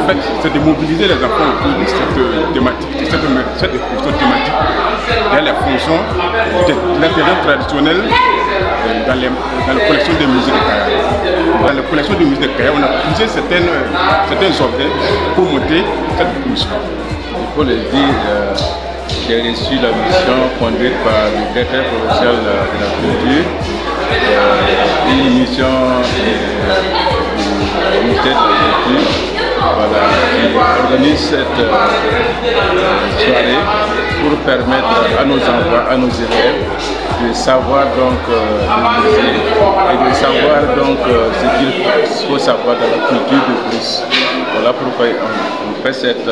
fait, c'est de mobiliser les enfants autour de cette thématique, cette exposition thématique dans les fonctions de l'intérêt traditionnel dans les collections de musées de Kaya. Dans les collections de musées de Kaya, on a puisé certains objets pour monter cette exposition. Il faut le dire, j'ai reçu la mission conduite par le directeur provincial de la culture, une mission du ministère de la culture, voilà, qui organise cette soirée pour permettre à nos enfants, à nos élèves de savoir donc le musée et de savoir donc ce qu'il faut savoir dans la culture de plus. Voilà pourquoi on fait cette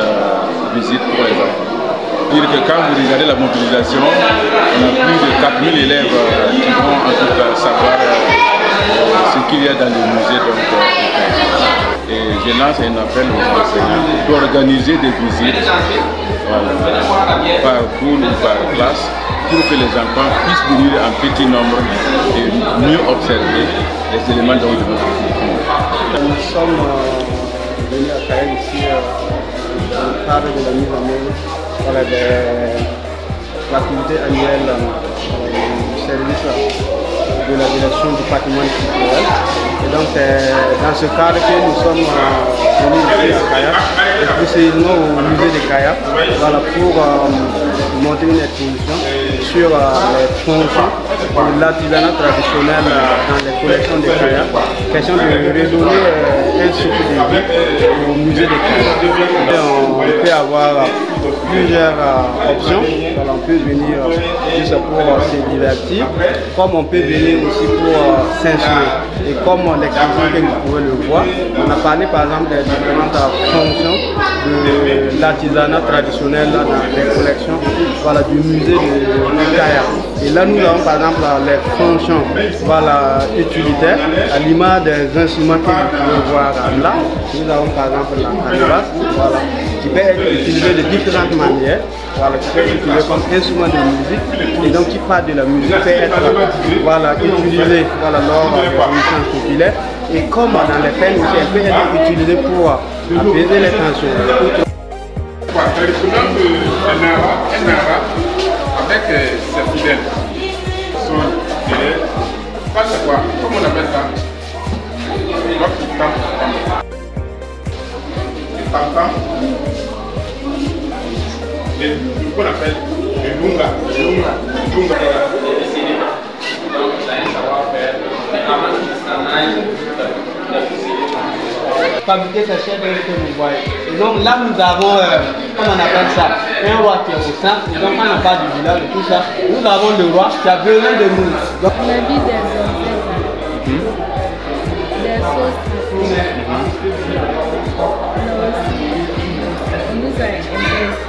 visite pour les enfants. Dire que quand vous regardez la mobilisation, on a plus de 4000 élèves qui vont en tout cas savoir ce qu'il y a dans le musée. Donc, et je lance un appel aux enseignants d'organiser des visites par cours ou par classe pour que les enfants puissent venir en petit nombre et mieux observer les éléments de notre culture. Nous sommes venus à Kaya ici dans le cadre de la mise en œuvre de l'activité annuelle du service de la direction du patrimoine culturel. Et donc c'est dans ce cadre que nous sommes venus ici à Kaya, et précisément au musée de Kaya, voilà, pour monter une exposition sur les fonctions de l'artisanat traditionnel dans les collections de Kaya. Question de redonner un souffle de vie au musée de Kaya. On peut avoir plusieurs options. Alors, on peut venir juste pour se divertir, comme on peut venir aussi pour s'instruire. Et comme l'exposition que vous pouvez le voir, on a parlé par exemple des différentes fonctions de l'artisanat traditionnel dans les collections, voilà, du musée de Kaya. Et là nous avons par exemple les fonctions, voilà, utilitaires, à l'image des instruments que vous pouvez voir là. Nous avons par exemple la calebasse, voilà, qui peut être utilisée de différentes manières, voilà, qui peut être utilisée comme instrument de musique, et donc qui part de la musique, peut être, voilà, utilisée, voilà, lors des émissions populaires, et comme dans les peines aussi, elle peut être utilisée pour apaiser les tensions. Un Nara avec ses fidèles sont des pas savoir comment on appelle ça, les tam-tam, qu'on appelle le lunga. Fabriquer ces chefs que vous voyez. Et donc là nous avons, comment on appelle ça, un roi qui est au centre. Et donc quand on parle du village et tout ça, nous avons le roi qui a besoin de nous. Donc, la vie des ancêtres, des choses on nous a intéressé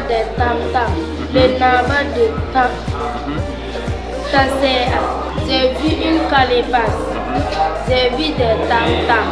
des tam-tam, les navas de tam. J'ai vu une calebasse, j'ai vu des tam-tam.